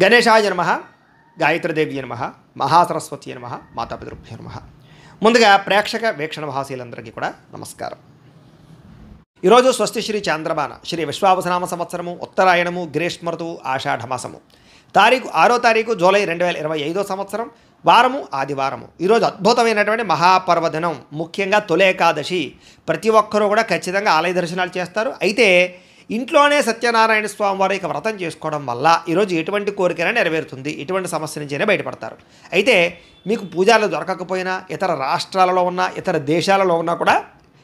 గణేశాయ నమః, గాయత్రీదేవి నమః, మహాసరస్వతి నమః, మాతాపితృభ్యో నమః. ముందుగా ప్రేక్షక వీక్షణ భాషలందరికీ కూడా నమస్కారం. ఈరోజు స్వస్తి శ్రీ చాంద్రమాన శ్రీ విశ్వావసనామ సంవత్సరము ఉత్తరాయణము గ్రీష్మ ఋతువు ఆషాఢమాసము 6వ తారీఖు జూలై 2025 సంవత్సరం వారము ఆదివారము. ఈరోజు అద్భుతమైనటువంటి మహాపర్వదినం, ముఖ్యంగా తొలి ఏకాదశి. ప్రతి ఒక్కరూ కూడా ఖచ్చితంగా ఆలయ దర్శనాలు చేస్తారు. అయితే ఇంట్లోనే సత్యనారాయణ స్వామి వారి యొక్క వ్రతం చేసుకోవడం వల్ల ఈరోజు ఎటువంటి కోరికైనా నెరవేరుతుంది, ఎటువంటి సమస్య నుంచైనా బయటపడతారు. అయితే మీకు పూజలు దొరకకపోయినా, ఇతర రాష్ట్రాలలో ఉన్న ఇతర దేశాలలో ఉన్నా కూడా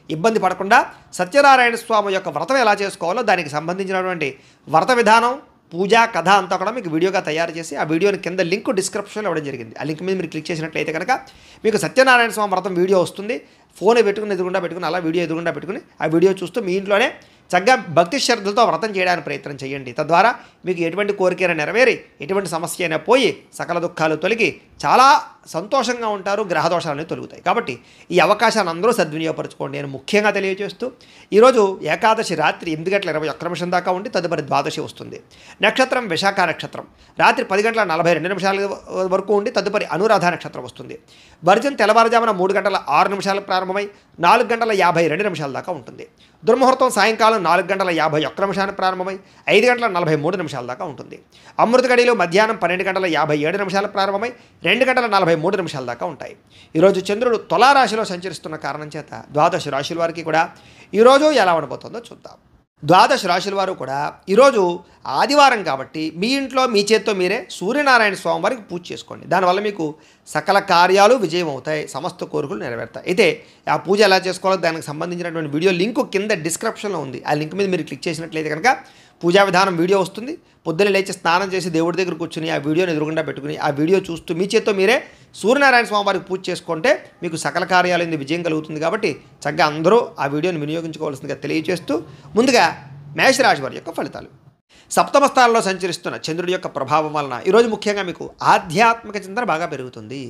ఇబ్బంది పడకుండా సత్యనారాయణ స్వామి యొక్క వ్రతం ఎలా చేసుకోవాలో దానికి సంబంధించినటువంటి వ్రత విధానం, పూజా కథ అంతా కూడా మీకు వీడియోగా తయారు చేసి ఆ వీడియోని కింద లింక్ డిస్క్రిప్షన్లో ఇవ్వడం జరిగింది. ఆ లింక్ మీద మీరు క్లిక్ చేసినట్లయితే కనుక మీకు సత్యనారాయణ స్వామి వ్రతం వీడియో వస్తుంది. ఫోన్ పెట్టుకుని ఎదురుగుండా పెట్టుకుని అలా వీడియో ఎదురుగుండా పెట్టుకుని ఆ వీడియో చూస్తూ మీ ఇంట్లోనే చక్కగా భక్తి శ్రద్ధలతో వ్రతం చేయడానికి ప్రయత్నం చేయండి. తద్వారా మీకు ఎటువంటి కోరికైనా నెరవేరి, ఎటువంటి సమస్య అయినా పోయి, సకల దుఃఖాలు తొలగి చాలా సంతోషంగా ఉంటారు, గ్రహదోషాలన్నీ తొలుగుతాయి. కాబట్టి ఈ అవకాశాన్ని అందరూ సద్వినియోగపరచుకోండి నేను ముఖ్యంగా తెలియజేస్తూ, ఈరోజు ఏకాదశి రాత్రి 8:21 దాకా ఉండి తదుపరి ద్వాదశి వస్తుంది. నక్షత్రం విశాఖ నక్షత్రం రాత్రి 10:42 వరకు ఉండి తదుపరి అనురాధ నక్షత్రం వస్తుంది. వర్జం తెల్లవారుజామున 3:06 ప్రారంభమై 4:52 దాకా ఉంటుంది. దుర్ముహూర్తం సాయంకాలం 4:51 ప్రారంభమై 5:43 దాకా ఉంటుంది. అమృత గడియలు మధ్యాహ్నం 12:57 ప్రారంభమై 2:43 దాకా ఉంటాయి. ఈరోజు చంద్రుడు తులారాశిలో సంచరిస్తున్న కారణం చేత ద్వాదశ రాశుల వారికి కూడా ఈరోజు ఎలా ఉండబోతుందో చూద్దాం. ద్వాదశ రాశుల వారు కూడా ఈరోజు ఆదివారం కాబట్టి మీ ఇంట్లో మీ చేత్తో మీరే సూర్యనారాయణ స్వామి వారికి పూజ చేసుకోండి. దానివల్ల మీకు సకల కార్యాలు విజయం అవుతాయి, సమస్త కోరికలు నెరవేరుతాయి. అయితే ఆ పూజ ఎలా చేసుకోవాలో దానికి సంబంధించినటువంటి వీడియో లింక్ కింద డిస్క్రిప్షన్లో ఉంది. ఆ లింక్ మీద మీరు క్లిక్ చేసినట్లయితే కనుక పూజా విధానం వీడియో వస్తుంది. పొద్దున్న లేచి స్నానం చేసి దేవుడి దగ్గర కూర్చుని ఆ వీడియోని ఎదురుగుండా పెట్టుకుని ఆ వీడియో చూస్తూ మీ చేత్తో మీరే సూర్యనారాయణ స్వామి వారికి పూజ చేసుకుంటే మీకు సకల కార్యాలైంది విజయం కలుగుతుంది. కాబట్టి చక్కగా అందరూ ఆ వీడియోని వినియోగించుకోవాల్సిందిగా తెలియజేస్తూ, ముందుగా మేషరాశి వారి యొక్క ఫలితాలు. సప్తమ స్థానంలో సంచరిస్తున్న చంద్రుడి యొక్క ప్రభావం వలన ఈరోజు ముఖ్యంగా మీకు ఆధ్యాత్మిక చింతన బాగా పెరుగుతుంది.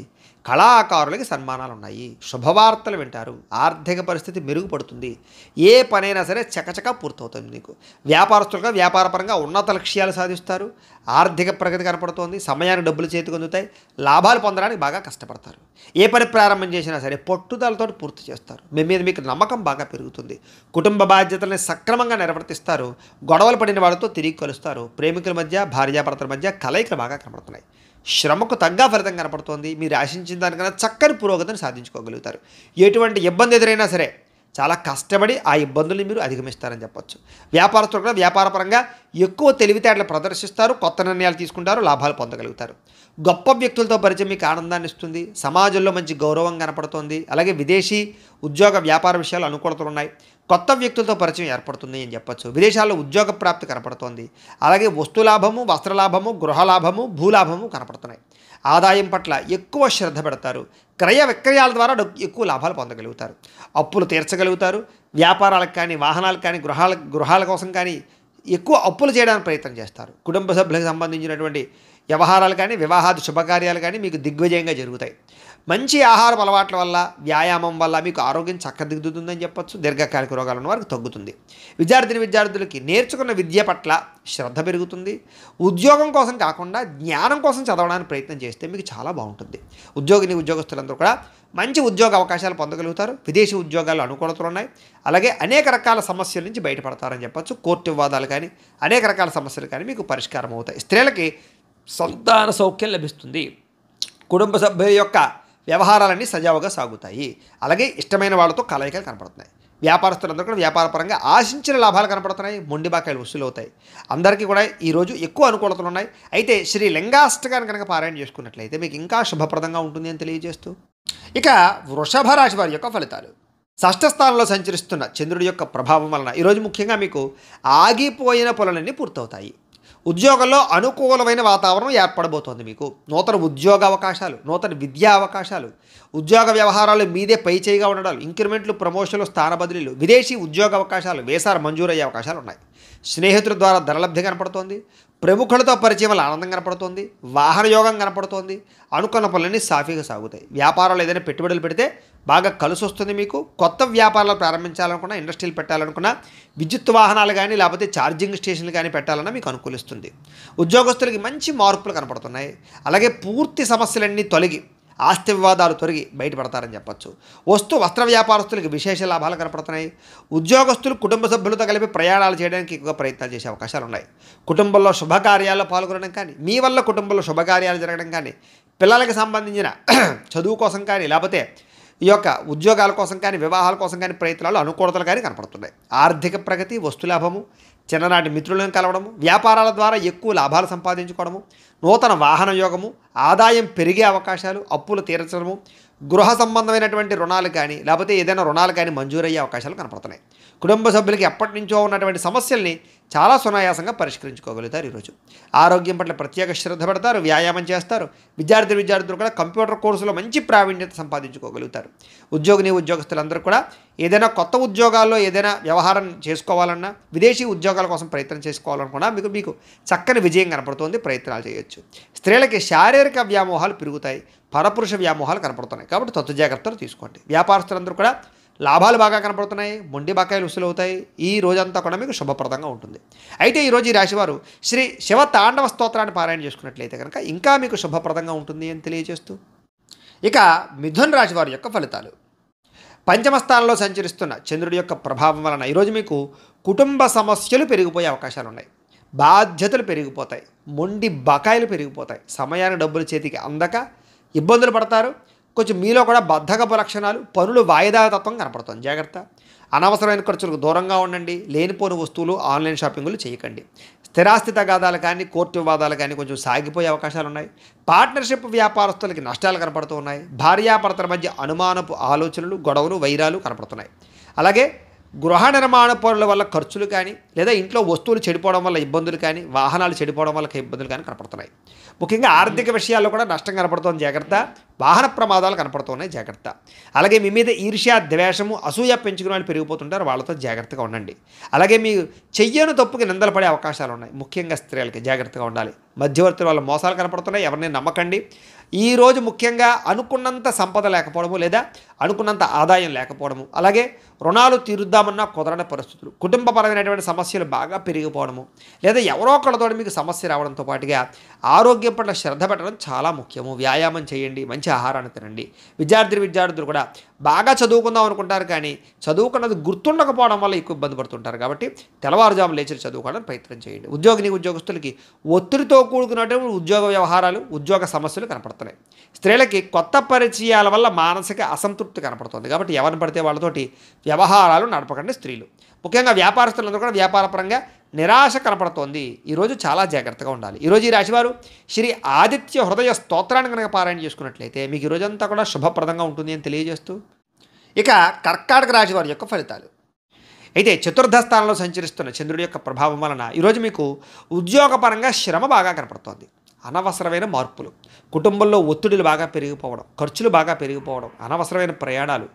కళాకారులకి సన్మానాలు ఉన్నాయి, శుభవార్తలు వింటారు, ఆర్థిక పరిస్థితి మెరుగుపడుతుంది, ఏ పనైనా సరే చకచకా పూర్తవుతుంది. మీకు వ్యాపారస్తులుగా వ్యాపారపరంగా ఉన్నత లక్ష్యాలు సాధిస్తారు, ఆర్థిక ప్రగతి కనపడుతోంది, సమయానికి డబ్బులు చేతికి అందుతాయి, లాభాలు పొందడానికి బాగా కష్టపడతారు. ఏ పని ప్రారంభం చేసినా సరే పట్టుదలతో పూర్తి చేస్తారు. మీ మీద మీకు నమ్మకం బాగా పెరుగుతుంది, కుటుంబ బాధ్యతల్ని సక్రమంగా నిర్వర్తిస్తారు, గొడవలు పడిన వాళ్ళతో తిరిగి కలుస్తారు, ప్రేమికుల మధ్య భార్యాభర్తల మధ్య కలయికలు బాగా కనపడుతున్నాయి, శ్రమకు తగ్గ ఫలితం కనపడుతోంది, మీరు ఆశించిన దానికన్నా చక్కని పురోగతిని సాధించుకోగలుగుతారు. ఎటువంటి ఇబ్బంది ఎదురైనా సరే చాలా కష్టపడి ఆ ఇబ్బందుల్ని మీరు అధిగమిస్తారని చెప్పొచ్చు. వ్యాపారస్తులు కూడా వ్యాపారపరంగా ఎక్కువ తెలివితేటలు ప్రదర్శిస్తారు, కొత్త నిర్ణయాలు తీసుకుంటారు, లాభాలు పొందగలుగుతారు. గొప్ప వ్యక్తులతో పరిచయం మీకు ఆనందాన్ని ఇస్తుంది, సమాజంలో మంచి గౌరవం కనపడుతోంది. అలాగే విదేశీ ఉద్యోగ వ్యాపార విషయాలు అనుకూలతలు ఉన్నాయి, కొత్త వ్యక్తులతో పరిచయం ఏర్పడుతుంది అని చెప్పొచ్చు. విదేశాల్లో ఉద్యోగ ప్రాప్తి కనపడుతోంది. అలాగే వస్తులాభము, వస్త్రలాభము, గృహలాభము, భూలాభము కనపడుతున్నాయి. ఆదాయం పట్ల ఎక్కువ శ్రద్ధ పెడతారు, క్రయ విక్రయాల ద్వారా ఎక్కువ లాభాలు పొందగలుగుతారు, అప్పులు తీర్చగలుగుతారు. వ్యాపారాలకు కానీ, వాహనాలకు కానీ, గృహాల కోసం కానీ ఎక్కువ అప్పులు చేయడానికి ప్రయత్నం చేస్తారు. కుటుంబ సభ్యులకు సంబంధించినటువంటి వ్యవహారాలు కానీ, వివాహాది శుభకార్యాలు కానీ మీకు దిగ్విజయంగా జరుగుతాయి. మంచి ఆహారం అలవాట్ల వల్ల, వ్యాయామం వల్ల మీకు ఆరోగ్యం చక్కదిద్దుతుందని చెప్పొచ్చు. దీర్ఘకాలిక రోగాలు ఉన్న వారికి తగ్గుతుంది. విద్యార్థులకి నేర్చుకున్న విద్య పట్ల శ్రద్ధ పెరుగుతుంది. ఉద్యోగం కోసం కాకుండా జ్ఞానం కోసం చదవడానికి ప్రయత్నం చేస్తే మీకు చాలా బాగుంటుంది. ఉద్యోగస్తులందరూ కూడా మంచి ఉద్యోగ అవకాశాలు పొందగలుగుతారు. విదేశీ ఉద్యోగాలు అనుకూలతలు ఉన్నాయి. అలాగే అనేక రకాల సమస్యల నుంచి బయటపడతారని చెప్పొచ్చు. కోర్టు వివాదాలు కానీ, అనేక రకాల సమస్యలు కానీ మీకు పరిష్కారం అవుతాయి. స్త్రీలకి సంతాన సౌఖ్యం లభిస్తుంది. కుటుంబ సభ్యుల యొక్క వ్యవహారాలన్నీ సజావుగా సాగుతాయి. అలాగే ఇష్టమైన వాళ్ళతో కలయికలు కనపడుతున్నాయి. వ్యాపారస్తులందరూ కూడా వ్యాపారపరంగా ఆశించిన లాభాలు కనపడుతున్నాయి, మొండి బాకాయలు వసూలు అవుతాయి. అందరికీ కూడా ఈరోజు ఎక్కువ అనుకూలతలు ఉన్నాయి. అయితే శ్రీ లింగాష్టకాన్ని కనుక పారాయణ చేసుకున్నట్లయితే మీకు ఇంకా శుభప్రదంగా ఉంటుంది అని తెలియజేస్తూ, ఇక వృషభ రాశి వారి యొక్క ఫలితాలు. షష్ఠ స్థానంలో సంచరిస్తున్న చంద్రుడి యొక్క ప్రభావం వలన ఈరోజు ముఖ్యంగా మీకు ఆగిపోయిన పనులన్నీ పూర్తవుతాయి. ఉద్యోగంలో అనుకూలమైన వాతావరణం ఏర్పడబోతోంది. మీకు నూతన ఉద్యోగ అవకాశాలు, నూతన విద్యా అవకాశాలు, ఉద్యోగ వ్యవహారాలు మీదే పై చేయిగా ఉండడాలు, ఇంక్రిమెంట్లు, ప్రమోషన్లు, స్థాన బదిలీలు, విదేశీ ఉద్యోగ అవకాశాలు, వీసాలు మంజూరయ్యే అవకాశాలు ఉన్నాయి. స్నేహితుల ద్వారా ధనలబ్ధి కనపడుతోంది, ప్రముఖులతో పరిచయం వల్ల ఆనందం కనపడుతోంది, వాహన యోగం కనపడుతోంది, అనుకున్న పనులన్నీ సాఫీగా సాగుతాయి. వ్యాపారాలు ఏదైనా పెట్టుబడులు పెడితే బాగా కలిసి వస్తుంది. మీకు కొత్త వ్యాపారాలు ప్రారంభించాలనుకున్నా, ఇండస్ట్రీలు పెట్టాలనుకున్నా, విద్యుత్ వాహనాలు కానీ లేకపోతే ఛార్జింగ్ స్టేషన్లు కానీ పెట్టాలన్నా మీకు అనుకూలిస్తుంది. ఉద్యోగస్తులకి మంచి మార్పులు కనపడుతున్నాయి. అలాగే పూర్తి సమస్యలన్నీ తొలగి ఆస్తి వివాదాలు తొలగి బయటపడతారని చెప్పచ్చు. వస్త్ర వ్యాపారస్తులకి విశేష లాభాలు కనపడుతున్నాయి. ఉద్యోగస్తులు కుటుంబ సభ్యులతో కలిపి ప్రయాణాలు చేయడానికి ఎక్కువగా ప్రయత్నాలు చేసే అవకాశాలు ఉన్నాయి. కుటుంబంలో శుభకార్యాల్లో పాల్గొనడం కానీ, మీ వల్ల కుటుంబంలో శుభకార్యాలు జరగడం కానీ, పిల్లలకు సంబంధించిన చదువు కోసం కానీ లేకపోతే ఈ యొక్క ఉద్యోగాల కోసం కానీ, వివాహాల కోసం కానీ ప్రయత్నాలు అనుకూలతలు కానీ కనపడుతున్నాయి. ఆర్థిక ప్రగతి, వస్తులాభము, చిన్ననాటి మిత్రులను కలవడము, వ్యాపారాల ద్వారా ఎక్కువ లాభాలు సంపాదించుకోవడము, నూతన వాహన యోగము, ఆదాయం పెరిగే అవకాశాలు, అప్పులు తీర్చడము, గృహ సంబంధమైనటువంటి రుణాలు కానీ లేకపోతే ఏదైనా రుణాలు కానీ మంజూరయ్యే అవకాశాలు కనపడుతున్నాయి. కుటుంబ సభ్యులకి ఎప్పటి నుంచో ఉన్నటువంటి సమస్యల్ని చాలా సునాయాసంగా పరిష్కరించుకోగలుగుతారు. ఈరోజు ఆరోగ్యం పట్ల ప్రత్యేక శ్రద్ధ పెడతారు, వ్యాయామం చేస్తారు. విద్యార్థులు కూడా కంప్యూటర్ కోర్సులో మంచి ప్రావీణ్యత సంపాదించుకోగలుగుతారు. ఉద్యోగస్తులందరూ కూడా ఏదైనా కొత్త ఉద్యోగాల్లో ఏదైనా వ్యవహారం చేసుకోవాలన్నా, విదేశీ ఉద్యోగాల కోసం ప్రయత్నం చేసుకోవాలనుకున్నా మీకు చక్కని విజయం కనపడుతుంది. ప్రయత్నాలు చేయొచ్చు. స్త్రీలకి శారీరక వ్యామోహాలు పెరుగుతాయి, పరపురుష వ్యామోహాలు కనపడుతున్నాయి. కాబట్టి తత్తు జాగ్రత్తలు తీసుకోండి. వ్యాపారస్తులందరూ కూడా లాభాలు బాగా కనపడుతున్నాయి, మొండి బకాయిలు వసూలు అవుతాయి. ఈ రోజంతా కూడా మీకు శుభప్రదంగా ఉంటుంది. అయితే ఈరోజు ఈ రాశివారు శ్రీ శివ తాండవ స్తోత్రాన్ని పారాయణ చేసుకున్నట్లయితే కనుక ఇంకా మీకు శుభప్రదంగా ఉంటుంది అని తెలియజేస్తూ, ఇక మిథున రాశి వారి యొక్క ఫలితాలు. పంచమ స్థానంలో సంచరిస్తున్న చంద్రుడి యొక్క ప్రభావం వలన ఈరోజు మీకు కుటుంబ సమస్యలు పెరిగిపోయే అవకాశాలు ఉన్నాయి. బాధ్యతలు పెరిగిపోతాయి, మొండి బకాయిలు పెరిగిపోతాయి, సమయానికి డబ్బులు చేతికి అందక ఇబ్బందులు పడతారు. కొంచెం మీలో కూడా బద్ధకపు లక్షణాలు, పనులు వాయిదా తత్వం కనపడుతుంది. జాగ్రత్త. అనవసరమైన ఖర్చులకు దూరంగా ఉండండి. లేనిపోని వస్తువులు, ఆన్లైన్ షాపింగులు చేయకండి. స్థిరాస్తి తగాదాలు కానీ, కోర్టు వివాదాలు కానీ కొంచెం సాగిపోయే అవకాశాలు ఉన్నాయి. పార్ట్నర్షిప్ వ్యాపారస్తులకి నష్టాలు కనపడుతూ ఉన్నాయి. భార్యాభర్తల మధ్య అనుమానపు ఆలోచనలు, గొడవలు, వైరాలు కనపడుతున్నాయి. అలాగే గృహ నిర్మాణ పనుల వల్ల ఖర్చులు కానీ లేదా ఇంట్లో వస్తువులు చెడిపోవడం వల్ల ఇబ్బందులు కానీ, వాహనాలు చెడిపోవడం వల్ల ఇబ్బందులు కానీ కనపడుతున్నాయి. ముఖ్యంగా ఆర్థిక విషయాల్లో కూడా నష్టం కనపడుతోంది. జాగ్రత్త. వాహన ప్రమాదాలు కనపడుతున్నాయి. జాగ్రత్త. అలాగే మీ మీద ఈర్ష్య, ద్వేషము, అసూయ పెంచుకునే వాళ్ళు పెరిగిపోతుంటారు. వాళ్ళతో జాగ్రత్తగా ఉండండి. అలాగే మీ చెయ్యను తప్పుకి నిందలు పడే అవకాశాలు ఉన్నాయి. ముఖ్యంగా స్త్రీలకి జాగ్రత్తగా ఉండాలి. మధ్యవర్తుల వల్ల మోసాలు కనపడుతున్నాయి. ఎవరిని నమ్మకండి. ఈరోజు ముఖ్యంగా అనుకున్నంత సంపద లేకపోవడము లేదా అనుకున్నంత ఆదాయం లేకపోవడము, అలాగే రుణాలు తీరుద్దామన్నా కుదరని పరిస్థితులు, కుటుంబపరమైనటువంటి సమస్యలు బాగా పెరిగిపోవడము, లేదా ఎవరో ఒకళ్ళతో మీకు సమస్య రావడంతో పాటుగా ఆరోగ్యం పట్ల శ్రద్ధ పెట్టడం చాలా ముఖ్యము. వ్యాయామం చేయండి, మంచి ఆహారాన్ని తినండి. విద్యార్థులు కూడా బాగా చదువుకుందాం అనుకుంటారు, కానీ చదువుకున్నది గుర్తుండకపోవడం వల్ల ఎక్కువ ఇబ్బంది పడుతుంటారు. కాబట్టి తెల్లవారుజాము లేచి చదువుకోవడానికి ప్రయత్నం చేయండి. ఉద్యోగస్తులకి ఒత్తిడితో కూడుకున్నటువంటి ఉద్యోగ వ్యవహారాలు, ఉద్యోగ సమస్యలు కనపడుతున్నాయి. స్త్రీలకి కొత్త పరిచయాల వల్ల మానసిక అసంతృప్తి కనపడుతుంది. కాబట్టి ఎవరిని పడితే వాళ్ళతోటి వ్యవహారాలు నడపకండి. స్త్రీలు ముఖ్యంగా వ్యాపారస్తులందరూ కూడా వ్యాపారపరంగా నిరాశ కనపడుతోంది. ఈరోజు చాలా జాగ్రత్తగా ఉండాలి. ఈరోజు ఈ రాశివారు శ్రీ ఆదిత్య హృదయ స్తోత్రాన్ని కనుక పారాయణ చేసుకున్నట్లయితే మీకు ఈరోజంతా కూడా శుభప్రదంగా ఉంటుంది అని తెలియజేస్తూ, ఇక కర్కాటక రాశి వారి యొక్క ఫలితాలు. అయితే చతుర్థ స్థానంలో సంచరిస్తున్న చంద్రుడి యొక్క ప్రభావం వలన ఈరోజు మీకు ఉద్యోగపరంగా శ్రమ బాగా కనపడుతోంది. అనవసరమైన మార్పులు, కుటుంబంలో ఒత్తిడులు బాగా పెరిగిపోవడం, ఖర్చులు బాగా పెరిగిపోవడం, అనవసరమైన ప్రయాణాలు,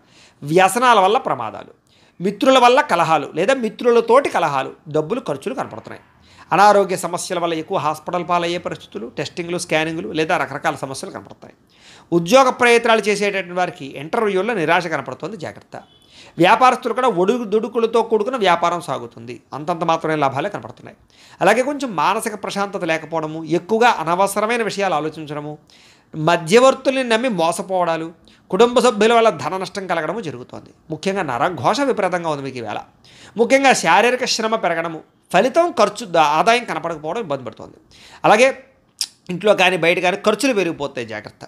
వ్యసనాల వల్ల ప్రమాదాలు, మిత్రుల వల్ల కలహాలు లేదా మిత్రులతోటి కలహాలు, డబ్బులు ఖర్చులు కనపడుతున్నాయి. అనారోగ్య సమస్యల వల్ల ఎక్కువ హాస్పిటల్ పాలయ్యే పరిస్థితులు, టెస్టింగ్లు, స్కానింగ్లు లేదా రకరకాల సమస్యలు కనపడతాయి. ఉద్యోగ ప్రయత్నాలు చేసేటటువంటి వారికి ఇంటర్వ్యూల్లో నిరాశ కనపడుతుంది. జాగ్రత్త. వ్యాపారస్తులు కూడా ఒడుదుడుకులతో కూడుకున్న వ్యాపారం సాగుతుంది. అంతంత మాత్రమే లాభాలే కనపడుతున్నాయి. అలాగే కొంచెం మానసిక ప్రశాంతత లేకపోవడము, ఎక్కువగా అనవసరమైన విషయాలు ఆలోచించడము, మధ్యవర్తుల్ని నమ్మి మోసపోవడాలు, కుటుంబ సభ్యుల వల్ల ధన నష్టం కలగడము జరుగుతోంది. ముఖ్యంగా నరఘోష విపరీతంగా ఉంది మీకు ఈవేళ. ముఖ్యంగా శారీరక శ్రమ పెరగడము, ఫలితం ఆదాయం కనపడకపోవడం ఇబ్బంది పడుతుంది. అలాగే ఇంట్లో కానీ బయట కానీ ఖర్చులు పెరిగిపోతాయి. జాగ్రత్త.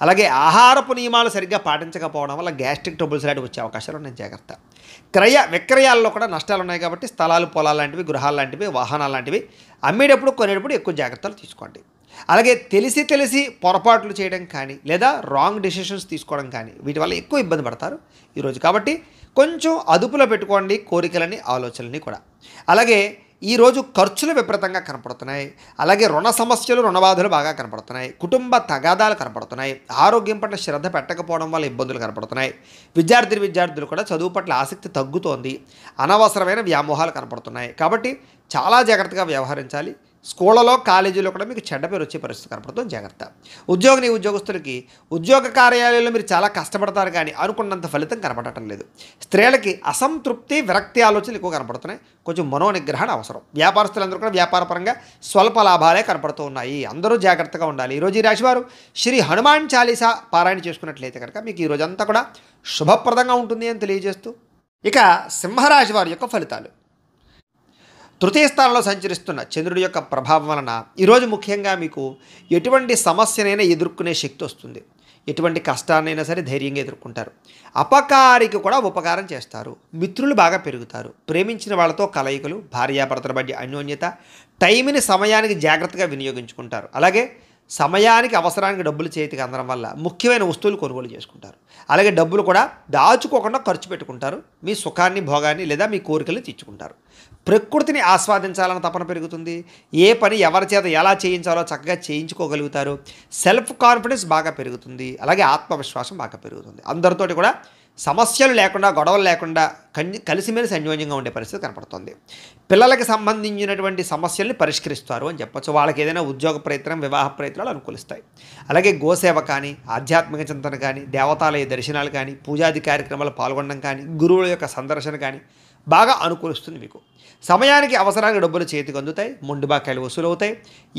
అలాగే ఆహారపు నియమాలు సరిగ్గా పాటించకపోవడం వల్ల గ్యాస్ట్రిక్ ట్రబుల్స్ లాంటివి వచ్చే అవకాశాలు ఉన్నాయి. జాగ్రత్త. క్రయ విక్రయాల్లో కూడా నష్టాలు ఉన్నాయి. కాబట్టి స్థలాలు, పొలాలు లాంటివి, గృహాలు లాంటివి, వాహనాలు లాంటివి అమ్మేటప్పుడు కొనేటప్పుడు ఎక్కువ జాగ్రత్తలు తీసుకోండి. అలాగే తెలిసి పొరపాట్లు చేయడం కానీ లేదా రాంగ్ డెసిషన్స్ తీసుకోవడం కానీ వీటి వల్ల ఎక్కువ ఇబ్బంది పడతారు ఈరోజు. కాబట్టి కొంచెం అదుపులో పెట్టుకోండి కోరికలని, ఆలోచనలని కూడా. అలాగే ఈరోజు ఖర్చులు విపరీతంగా కనపడుతున్నాయి. అలాగే రుణ సమస్యలు, రుణబాధలు బాగా కనపడుతున్నాయి. కుటుంబ తగాదాలు కనపడుతున్నాయి. ఆరోగ్యం పట్ల శ్రద్ధ పెట్టకపోవడం వల్ల ఇబ్బందులు కనపడుతున్నాయి. విద్యార్థులు కూడా చదువు పట్ల ఆసక్తి తగ్గుతోంది. అనవసరమైన వ్యామోహాలు కనపడుతున్నాయి. కాబట్టి చాలా జాగ్రత్తగా వ్యవహరించాలి. స్కూళ్ళలో కాలేజీలో కూడా మీకు చెడ్డ పేరు వచ్చే పరిస్థితి కనపడుతుంది, జాగ్రత్త. ఉద్యోగస్తులకి ఉద్యోగ కార్యాలయంలో మీరు చాలా కష్టపడతారు కానీ అనుకున్నంత ఫలితం కనపడటం లేదు. స్త్రీలకి అసంతృప్తి, విరక్తి ఆలోచనలు ఎక్కువ కనపడుతున్నాయి. కొంచెం మనోనిగ్రహణ అవసరం. వ్యాపారస్తులందరూ కూడా వ్యాపారపరంగా స్వల్ప లాభాలే కనపడుతూ ఉన్నాయి. అందరూ జాగ్రత్తగా ఉండాలి. ఈరోజు ఈ రాశివారు శ్రీ హనుమాన్ చాలీసా పారాయణ చేసుకున్నట్లయితే కనుక మీకు ఈ రోజంతా కూడా శుభప్రదంగా ఉంటుంది అని తెలియజేస్తూ, ఇక సింహరాశి వారి యొక్క ఫలితాలు. తృతీయ స్థానంలో సంచరిస్తున్న చంద్రుడి యొక్క ప్రభావం వలన ఈరోజు ముఖ్యంగా మీకు ఎటువంటి సమస్యనైనా ఎదుర్కొనే శక్తి వస్తుంది. ఎటువంటి కష్టాన్నైనా సరే ధైర్యంగా ఎదుర్కొంటారు. అపకారికి కూడా ఉపకారం చేస్తారు. మిత్రులు బాగా పెరుగుతారు. ప్రేమించిన వాళ్ళతో కలయికలు, భార్యాభర్తల మధ్య అన్యోన్యత, టైంని సమయానికి జాగ్రత్తగా వినియోగించుకుంటారు. అలాగే సమయానికి అవసరానికి డబ్బులు చేతికి అందడం వల్ల ముఖ్యమైన వస్తువులు కొనుగోలు చేసుకుంటారు. అలాగే డబ్బులు కూడా దాచుకోకుండా ఖర్చు పెట్టుకుంటారు. మీ సుఖాన్ని, భోగాన్ని లేదా మీ కోరికలు తీర్చుకుంటారు. ప్రకృతిని ఆస్వాదించాలని తపన పెరుగుతుంది. ఏ పని ఎవరి చేత ఎలా చేయించాలో చక్కగా చేయించుకోగలుగుతారు. సెల్ఫ్ కాన్ఫిడెన్స్ బాగా పెరుగుతుంది. అలాగే ఆత్మవిశ్వాసం బాగా పెరుగుతుంది. అందరితోటి కూడా సమస్యలు లేకుండా, గొడవలు లేకుండా కలిసిమెలిసి అన్యోన్యంగా ఉండే పరిస్థితి కనపడుతుంది. పిల్లలకి సంబంధించినటువంటి సమస్యల్ని పరిష్కరిస్తారు అని చెప్పచ్చు. వాళ్ళకి ఏదైనా ఉద్యోగ ప్రయత్నం, వివాహ ప్రయత్నాలు అనుకూలిస్తాయి. అలాగే గోసేవ కానీ, ఆధ్యాత్మిక చింతన కానీ, దేవతాలయ దర్శనాలు కానీ, పూజాది కార్యక్రమాలు పాల్గొనడం కానీ, గురువుల యొక్క సందర్శన కానీ బాగా అనుకూలిస్తుంది మీకు. సమయానికి అవసరానికి డబ్బులు చేతికి అందుతాయి. మొండి బాకాయలు వసూలు అవుతాయి.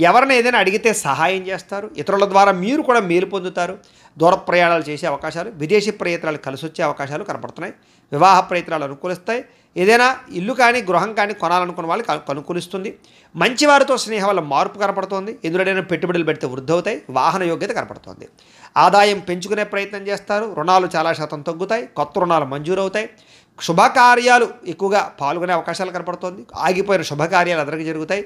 ఎవరైనా ఏదైనా అడిగితే సహాయం చేస్తారు. ఇతరుల ద్వారా మీరు కూడా మేలు పొందుతారు. దూర ప్రయాణాలు చేసే అవకాశాలు, విదేశీ ప్రయత్నాలు కలిసి వచ్చే అవకాశాలు కనపడుతున్నాయి. వివాహ ప్రయత్నాలు అనుకూలిస్తాయి. ఏదైనా ఇల్లు కానీ, గృహం కానీ కొనాలనుకున్న వాళ్ళకి అనుకూలిస్తుంది. మంచివారితో స్నేహం వల్ల మార్పు కనపడుతోంది. ఎదురైన పెట్టుబడులు పెడితే వృద్ధి అవుతాయి. వాహన యోగ్యత కనపడుతోంది. ఆదాయం పెంచుకునే ప్రయత్నం చేస్తారు. రుణాలు చాలా శాతం తగ్గుతాయి. కొత్త రుణాలు మంజూరు అవుతాయి. శుభకార్యాలు ఎక్కువగా పాల్గొనే అవకాశాలు కనపడుతోంది. ఆగిపోయిన శుభకార్యాలు అందరికీ జరుగుతాయి.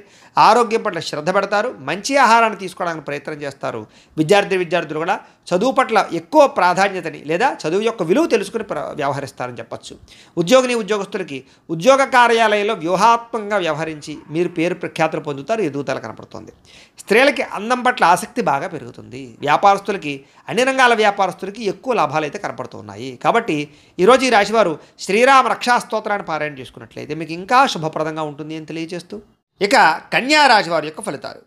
ఆరోగ్యం పట్ల శ్రద్ధ పెడతారు. మంచి ఆహారాన్ని తీసుకోవడానికి ప్రయత్నం చేస్తారు. విద్యార్థులు కూడా చదువు పట్ల ఎక్కువ ప్రాధాన్యతని లేదా చదువు యొక్క విలువ తెలుసుకుని వ్యవహరిస్తారని చెప్పచ్చు. ఉద్యోగస్తులకి ఉద్యోగ కార్యాలయంలో వ్యూహాత్మకంగా వ్యవహరించి మీరు పేరు ప్రఖ్యాతులు పొందుతారు. ఎదుగుదల కనపడుతుంది. స్త్రీలకి అందం పట్ల ఆసక్తి బాగా పెరుగుతుంది. వ్యాపారస్తులకి, అన్ని రంగాల వ్యాపారస్తులకి ఎక్కువ లాభాలు అయితే కనపడుతున్నాయి. కాబట్టి ఈరోజు ఈ రాశివారు శ్రీరామ రక్షా స్తోత్రాన్ని పారాయణ చేసుకున్నట్లయితే మీకు ఇంకా శుభప్రదంగా ఉంటుంది అని తెలియజేస్తూ, ఇక కన్యా రాశి వారి యొక్క ఫలితాలు.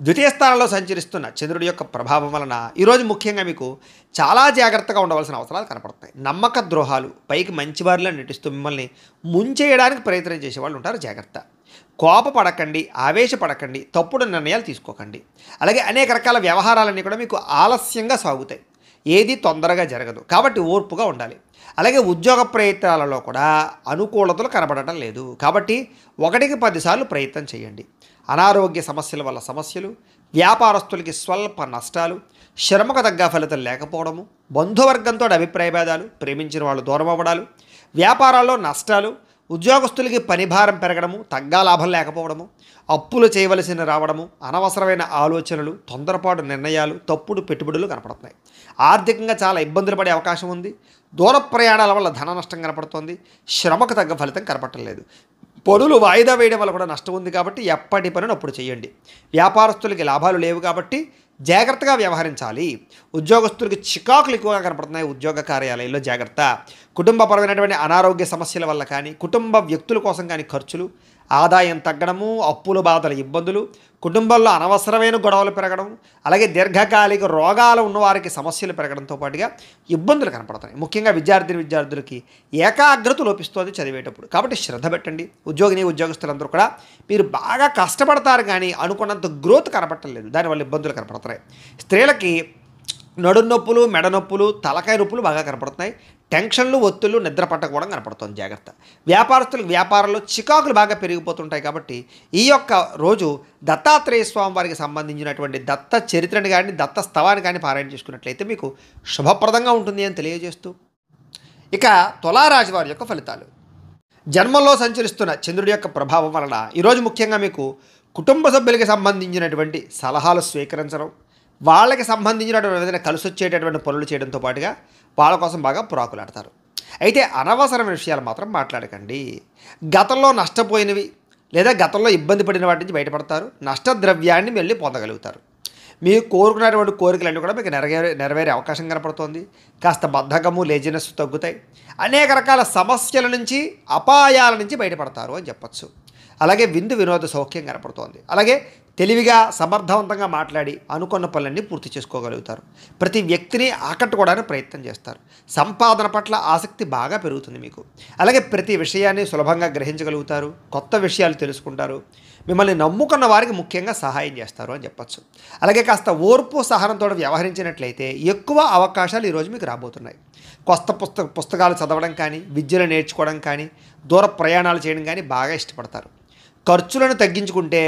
ద్వితీయ స్థానంలో సంచరిస్తున్న చంద్రుడి యొక్క ప్రభావం వలన ఈరోజు ముఖ్యంగా మీకు చాలా జాగ్రత్తగా ఉండవలసిన అవసరాలు కనపడుతున్నాయి. నమ్మక ద్రోహాలు, పైకి మంచివారిలో నటిస్తూ మిమ్మల్ని ముంచేయడానికి ప్రయత్నం చేసేవాళ్ళు ఉంటారు. జాగ్రత్త. కోపపడకండి, ఆవేశపడకండి, తప్పుడు నిర్ణయాలు తీసుకోకండి. అలాగే అనేక రకాల వ్యవహారాలన్నీ కూడా మీకు ఆలస్యంగా సాగుతాయి. ఏది తొందరగా జరగదు. కాబట్టి ఓర్పుగా ఉండాలి. అలాగే ఉద్యోగ ప్రయత్నాలలో కూడా అనుకూలతలు కనబడటం లేదు. కాబట్టి 1కి 10 సార్లు ప్రయత్నం చేయండి. అనారోగ్య సమస్యల వల్ల సమస్యలు, వ్యాపారస్తులకి స్వల్ప నష్టాలు, శ్రమకు తగ్గ ఫలితం లేకపోవడము, బంధువర్గంతో అభిప్రాయ భేదాలు, ప్రేమించిన వాళ్ళు దూరం అవ్వడాలు, వ్యాపారాల్లో నష్టాలు, ఉద్యోగస్తులకి పని భారం పెరగడము, తగ్గా లాభం లేకపోవడము, అప్పులు చేయవలసిన రావడము, అనవసరమైన ఆలోచనలు, తొందరపాటు నిర్ణయాలు, తప్పుడు పెట్టుబడులు కనపడుతున్నాయి. ఆర్థికంగా చాలా ఇబ్బందులు పడే అవకాశం ఉంది. దూర ప్రయాణాల వల్ల ధన నష్టం కనపడుతోంది. శ్రమకు తగ్గ ఫలితం కనపడలేదు. పనులు వాయిదా వేయడం వల్ల కూడా నష్టం ఉంది. కాబట్టి ఎప్పటి పనులు అప్పుడు చేయండి. వ్యాపారస్తులకి లాభాలు లేవు కాబట్టి జాగ్రత్తగా వ్యవహరించాలి. ఉద్యోగస్తులకి చికాకులు ఎక్కువగా కనపడుతున్నాయి. ఉద్యోగ కార్యాలయంలో జాగ్రత్త. కుటుంబపరమైనటువంటి అనారోగ్య సమస్యల వల్ల కానీ, కుటుంబ వ్యక్తుల కోసం కానీ ఖర్చులు, ఆదాయం తగ్గడము, అప్పుల బాధల ఇబ్బందులు, కుటుంబంలో అనవసరమైన గొడవలు పెరగడం, అలాగే దీర్ఘకాలిక రోగాలు ఉన్నవారికి సమస్యలు పెరగడంతో పాటుగా ఇబ్బందులు కనపడుతున్నాయి. ముఖ్యంగా విద్యార్థులకి ఏకాగ్రత లోపిస్తుంది చదివేటప్పుడు. కాబట్టి శ్రద్ధ పెట్టండి. ఉద్యోగస్తులందరూ కూడా మీరు బాగా కష్టపడతారు కానీ అనుకున్నంత గ్రోత్ కనపడలేదు. దానివల్ల ఇబ్బందులు కనపడుతున్నాయి. స్త్రీలకి నడు నొప్పులు, మెడ నొప్పులు, తలకాయ నొప్పులు బాగా కనపడుతున్నాయి. టెన్షన్లు, ఒత్తులు, నిద్ర పట్టకపోవడం కనపడుతుంది. జాగ్రత్త. వ్యాపారస్తులకు వ్యాపారంలో చికాకులు బాగా పెరిగిపోతుంటాయి. కాబట్టి ఈ యొక్క రోజు దత్తాత్రేయ స్వామి వారికి సంబంధించినటువంటి దత్త చరిత్రని కానీ, దత్త స్తవాన్ని కానీ పారాయణ చేసుకున్నట్లయితే మీకు శుభప్రదంగా ఉంటుంది అని తెలియజేస్తూ, ఇక తులారాశి వారి యొక్క ఫలితాలు. జన్మంలో సంచరిస్తున్న చంద్రుడి యొక్క ప్రభావం వలన ఈరోజు ముఖ్యంగా మీకు కుటుంబ సభ్యులకి సంబంధించినటువంటి సలహాలు స్వీకరించడం, వాళ్ళకి సంబంధించినటువంటి ఏదైనా కలిసి వచ్చేటటువంటి పనులు చేయడంతో పాటుగా వాళ్ళ కోసం బాగా పురాకులాడతారు. అయితే అనవసరమైన విషయాలు మాత్రం మాట్లాడకండి. గతంలో నష్టపోయినవి లేదా గతంలో ఇబ్బంది పడిన వాటి నుంచి బయటపడతారు. నష్టద్రవ్యాన్ని మళ్ళీ పొందగలుగుతారు. మీరు కోరుకున్నటువంటి కోరికలన్నీ కూడా మీకు నెరవేరే అవకాశం కనపడుతోంది. కాస్త బద్ధకము, లేజినెస్ తగ్గుతాయి. అనేక రకాల సమస్యల నుంచి, అపాయాల నుంచి బయటపడతారు అని చెప్పచ్చు. అలాగే విందు వినోద సౌఖ్యం కనపడుతోంది. అలాగే తెలివిగా సమర్థవంతంగా మాట్లాడి అనుకున్న పనులన్నీ పూర్తి చేసుకోగలుగుతారు. ప్రతి వ్యక్తిని ఆకట్టుకోవడానికి ప్రయత్నం చేస్తారు. సంపాదన పట్ల ఆసక్తి బాగా పెరుగుతుంది మీకు. అలాగే ప్రతి విషయాన్ని సులభంగా గ్రహించగలుగుతారు. కొత్త విషయాలు తెలుసుకుంటారు. మిమ్మల్ని నమ్ముకున్న వారికి ముఖ్యంగా సహాయం చేస్తారు అని చెప్పచ్చు. అలాగే కాస్త ఓర్పు సహనంతో వ్యవహరించినట్లయితే ఎక్కువ అవకాశాలు ఈరోజు మీకు రాబోతున్నాయి. కొత్త పుస్తకాలు చదవడం కానీ, విద్యను నేర్చుకోవడం కానీ, దూర ప్రయాణాలు చేయడం కానీ బాగా ఇష్టపడతారు. ఖర్చులను తగ్గించుకుంటే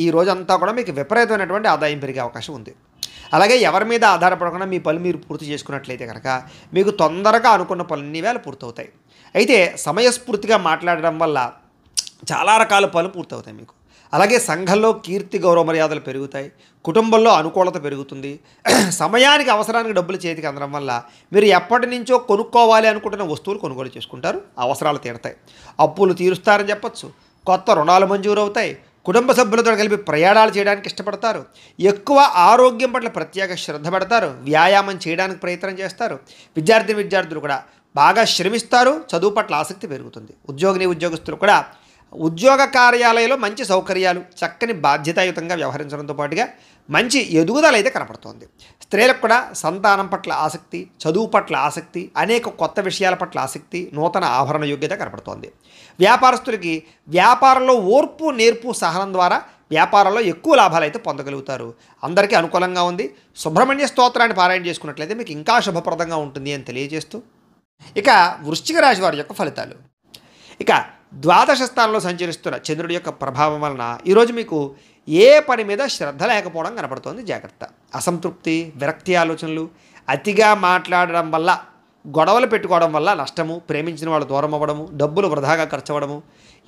ఈ రోజంతా కూడా మీకు విపరీతమైనటువంటి ఆదాయం పెరిగే అవకాశం ఉంది. అలాగే ఎవరి మీద ఆధారపడకుండా మీ పనులు మీరు పూర్తి చేసుకున్నట్లయితే కనుక మీకు తొందరగా అనుకున్న పనులన్నీ వేళ పూర్తవుతాయి. అయితే సమయస్ఫూర్తిగా మాట్లాడడం వల్ల చాలా రకాల పనులు పూర్తవుతాయి మీకు. అలాగే సంఘంలో కీర్తి గౌరవ మర్యాదలు పెరుగుతాయి. కుటుంబంలో అనుకూలత పెరుగుతుంది. సమయానికి అవసరానికి డబ్బులు చేతికి అందడం వల్ల మీరు ఎప్పటి నుంచో కొనుక్కోవాలి అనుకుంటున్న వస్తువులు కొనుగోలు చేసుకుంటారు. అవసరాలు తీరుతాయి. అప్పులు తీరుస్తారని చెప్పచ్చు. కొత్త రుణాలు మంజూరు అవుతాయి. కుటుంబ సభ్యులతో కలిపి ప్రయాణాలు చేయడానికి ఇష్టపడతారు. ఎక్కువ ఆరోగ్యం పట్ల ప్రత్యేక శ్రద్ధ పెడతారు. వ్యాయామం చేయడానికి ప్రయత్నం చేస్తారు. విద్యార్థులు కూడా బాగా శ్రమిస్తారు. చదువు పట్ల ఆసక్తి పెరుగుతుంది. ఉద్యోగస్తులు కూడా ఉద్యోగ కార్యాలయంలో మంచి సౌకర్యాలు, చక్కని బాధ్యతాయుతంగా వ్యవహరించడంతో పాటుగా మంచి ఎదుగుదల అయితే కనపడుతోంది. స్త్రీలకు కూడా సంతానం పట్ల ఆసక్తి, చదువు పట్ల ఆసక్తి, అనేక కొత్త విషయాల పట్ల ఆసక్తి, నూతన ఆభరణ యోగ్యత కనపడుతోంది. వ్యాపారస్తులకి వ్యాపారంలో ఓర్పు, నేర్పు, సహనం ద్వారా వ్యాపారంలో ఎక్కువ లాభాలు అయితే పొందగలుగుతారు. అందరికీ అనుకూలంగా ఉంది. సుబ్రహ్మణ్య స్తోత్రాన్ని పారాయణ చేసుకున్నట్లయితే మీకు ఇంకా శుభప్రదంగా ఉంటుంది అని తెలియజేస్తూ, ఇక వృశ్చిక రాశి వారి యొక్క ఫలితాలు. ఇక ద్వాదశ స్థానంలో సంచరిస్తున్న చంద్రుడి యొక్క ప్రభావం వలన ఈరోజు మీకు ఏ పని మీద శ్రద్ధ లేకపోవడం కనపడుతోంది. జాగ్రత్త. అసంతృప్తి, విరక్తి ఆలోచనలు, అతిగా మాట్లాడడం వల్ల, గొడవలు పెట్టుకోవడం వల్ల నష్టము, ప్రేమించిన వాళ్ళు దూరం అవ్వడము, డబ్బులు వృధాగా ఖర్చు అవ్వడము,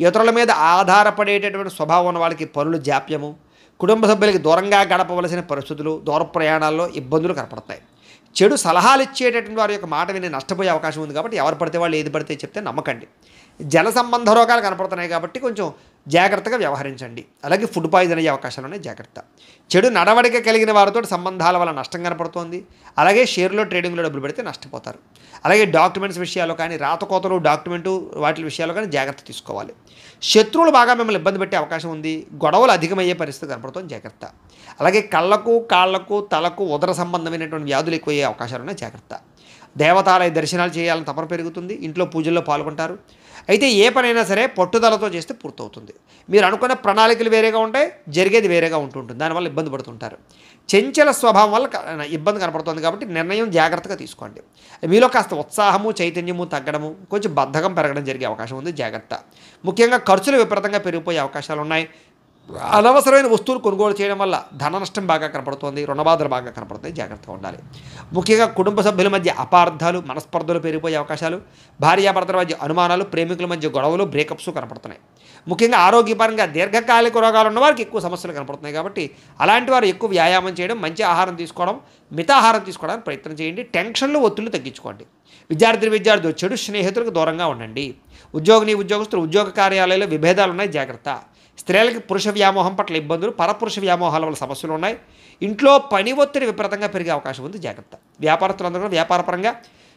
ఇతరుల మీద ఆధారపడేటటువంటి స్వభావం ఉన్న వాళ్ళకి పనులు జాప్యము, కుటుంబ సభ్యులకి దూరంగా గడపవలసిన పరిస్థితులు, దూర ప్రయాణాల్లో ఇబ్బందులు కనపడతాయి. చెడు సలహాలు ఇచ్చేటటువంటి వారి యొక్క మాట విని నష్టపోయే అవకాశం ఉంది. కాబట్టి ఎవరు పడితే వాళ్ళు ఏది పడితే చెప్తే నమ్మకండి. జల సంబంధ రోగాలు కనపడుతున్నాయి కాబట్టి కొంచెం జాగ్రత్తగా వ్యవహరించండి. అలాగే ఫుడ్ పాయిజన్ అయ్యే అవకాశాలు ఉన్నాయి. జాగ్రత్త. చెడు నడవడిక కలిగిన వారితో సంబంధాల వల్ల నష్టం కనపడుతోంది. అలాగే షేర్లో ట్రేడింగ్లో డబ్బులు పెడితే నష్టపోతారు. అలాగే డాక్యుమెంట్స్ విషయాల్లో కానీ, రాతకోతలు డాక్యుమెంటు వాటి విషయాల్లో కానీ జాగ్రత్త తీసుకోవాలి. శత్రువులు బాగా మిమ్మల్ని ఇబ్బంది పెట్టే అవకాశం ఉంది. గొడవలు అధికమయ్యే పరిస్థితి కనపడుతుంది. జాగ్రత్త. అలాగే కళ్ళకు, కాళ్లకు, తలకు ఉదర సంబంధమైనటువంటి వ్యాధులు ఎక్కువయ్యే అవకాశాలు ఉన్నాయి. జాగ్రత్త. దేవతాలయ దర్శనాలు చేయాలని తపన పెరుగుతుంది. ఇంట్లో పూజల్లో పాల్గొంటారు. అయితే ఏ పనైనా సరే పట్టుదలతో చేస్తే పూర్తవుతుంది. మీరు అనుకున్న ప్రణాళికలు వేరేగా ఉంటాయి, జరిగేది వేరేగా ఉంటుంటుంది. దానివల్ల ఇబ్బంది పడుతుంటారు. చంచల స్వభావం వల్ల ఇబ్బంది కనపడుతుంది. కాబట్టి నిర్ణయం జాగ్రత్తగా తీసుకోండి. మీలో కాస్త ఉత్సాహము, చైతన్యము తగ్గడము, కొంచెం బద్ధకం పెరగడం జరిగే అవకాశం ఉంది. జాగ్రత్త. ముఖ్యంగా ఖర్చులు విపరీతంగా పెరిగిపోయే అవకాశాలు ఉన్నాయి. అనవసరమైన వస్తువులు కొనుగోలు చేయడం వల్ల ధన నష్టం బాగా కనపడుతోంది. రుణబాధలు బాగా కనపడుతాయి. జాగ్రత్తగా ఉండాలి. ముఖ్యంగా కుటుంబ సభ్యుల మధ్య అపార్థాలు, మనస్పర్ధలు పెరిగిపోయే అవకాశాలు, భార్యాభర్తల మధ్య అనుమానాలు, ప్రేమికుల మధ్య గొడవలు, బ్రేకప్స్ కనపడుతున్నాయి. ముఖ్యంగా ఆరోగ్యపరంగా దీర్ఘకాలిక రోగాలు ఉన్న వారికి ఎక్కువ సమస్యలు కనపడుతున్నాయి. కాబట్టి అలాంటి వారు ఎక్కువ వ్యాయామం చేయడం, మంచి ఆహారం తీసుకోవడం, మితాహారం తీసుకోవడానికి ప్రయత్నం చేయండి. టెన్షన్లు, ఒత్తిళ్లు తగ్గించుకోండి. విద్యార్థులు చెడు స్నేహితులకు దూరంగా ఉండండి. ఉద్యోగస్తులు ఉద్యోగ కార్యాలయాల్లో విభేదాలు ఉన్నాయి. జాగ్రత్త. స్త్రీలకి పురుష వ్యామోహం పట్ల ఇబ్బందులు, పరపురుష వ్యామోహాల వల్ల సమస్యలు ఉన్నాయి. ఇంట్లో పని ఒత్తిడి విపరీతంగా పెరిగే అవకాశం ఉంది. జాగ్రత్త. వ్యాపారస్తులందరూ కూడా వ్యాపారపరంగా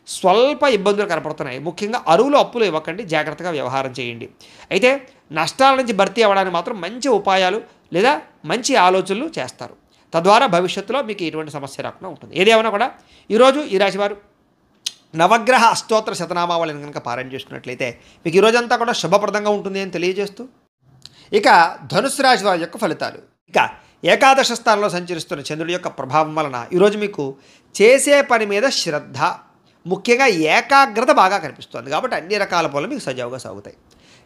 స్వల్ప ఇబ్బందులు కనపడుతున్నాయి. ముఖ్యంగా అరువులు, అప్పులు ఇవ్వకండి. జాగ్రత్తగా వ్యవహారం చేయండి. అయితే నష్టాల నుంచి భర్తీ అవ్వడానికి మాత్రం మంచి ఉపాయాలు లేదా మంచి ఆలోచనలు చేస్తారు. తద్వారా భవిష్యత్తులో మీకు ఎటువంటి సమస్య రాకుండా ఉంటుంది. ఏదేమైనా కూడా ఈరోజు ఈ రాశివారు నవగ్రహ అష్టోత్తర శతనామావళిని కనుక పారాయణ చేసుకున్నట్లయితే మీకు ఈరోజంతా కూడా శుభప్రదంగా ఉంటుంది అని తెలియజేస్తూ, ఇక ధనుసు రాశి వారి యొక్క ఫలితాలు. ఇక ఏకాదశ స్థానంలో సంచరిస్తున్న చంద్రుడి యొక్క ప్రభావం వలన ఈరోజు మీకు చేసే పని మీద శ్రద్ధ, ముఖ్యంగా ఏకాగ్రత బాగా కనిపిస్తుంది. కాబట్టి అన్ని రకాల పనులు మీకు సజావుగా సాగుతాయి.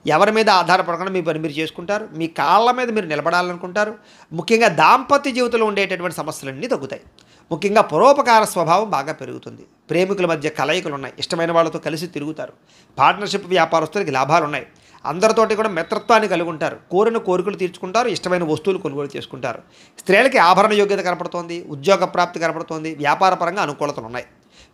ఎవరి మీద ఆధారపడకుండా మీ పని మీరు చేసుకుంటారు. మీ కాళ్ళ మీద మీరు నిలబడాలనుకుంటారు. ముఖ్యంగా దాంపత్య జీవితంలో ఉండేటటువంటి సమస్యలన్నీ తగ్గుతాయి. ముఖ్యంగా పరోపకార స్వభావం బాగా పెరుగుతుంది. ప్రేమికుల మధ్య కలయికలు ఉన్నాయి. ఇష్టమైన వాళ్ళతో కలిసి తిరుగుతారు. పార్ట్నర్షిప్ వ్యాపారస్తులకి లాభాలు ఉన్నాయి. అందరితోటి కూడా మిత్రత్వాన్ని కలిగి ఉంటారు. కోరిన కోరికలు తీర్చుకుంటారు. ఇష్టమైన వస్తువులు కొనుగోలు చేసుకుంటారు. స్త్రీలకి ఆభరణ యోగ్యత కనపడుతోంది. ఉద్యోగ ప్రాప్తి కనపడుతోంది. వ్యాపారపరంగా అనుకూలతలు ఉన్నాయి.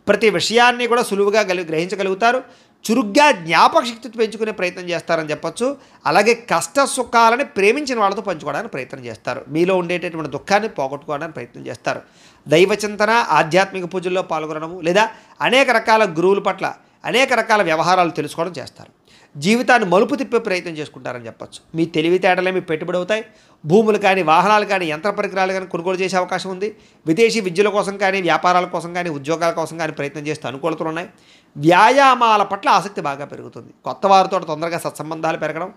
ప్రతి విషయాన్ని కూడా సులువుగా గ్రహించగలుగుతారు. చురుగ్గా జ్ఞాపక శక్తి పెంచుకునే ప్రయత్నం చేస్తారని చెప్పచ్చు. అలాగే కష్ట సుఖాలని ప్రేమించిన వాళ్ళతో పంచుకోవడానికి ప్రయత్నం చేస్తారు. మీలో ఉండేటటువంటి దుఃఖాన్ని పోగొట్టుకోవడానికి ప్రయత్నం చేస్తారు. దైవచింతన, ఆధ్యాత్మిక పూజల్లో పాల్గొనడము లేదా అనేక రకాల గురువుల పట్ల అనేక రకాల వ్యవహారాలు తెలుసుకోవడం చేస్తారు. జీవితాన్ని మలుపు తిప్పే ప్రయత్నం చేసుకుంటారని చెప్పొచ్చు. మీ తెలివితేటలే మీ పెట్టుబడి అవుతాయి. భూములు కానీ, వాహనాలు కానీ, యంత్ర పరికరాలు కానీ కొనుగోలు చేసే అవకాశం ఉంది. విదేశీ విద్యల కోసం కానీ, వ్యాపారాల కోసం కానీ, ఉద్యోగాల కోసం కానీ ప్రయత్నం చేస్తూ అనుకూలతలు ఉన్నాయి. వ్యాయామాల పట్ల ఆసక్తి బాగా పెరుగుతుంది. కొత్త వారితో తొందరగా సత్సంబంధాలు పెరగడం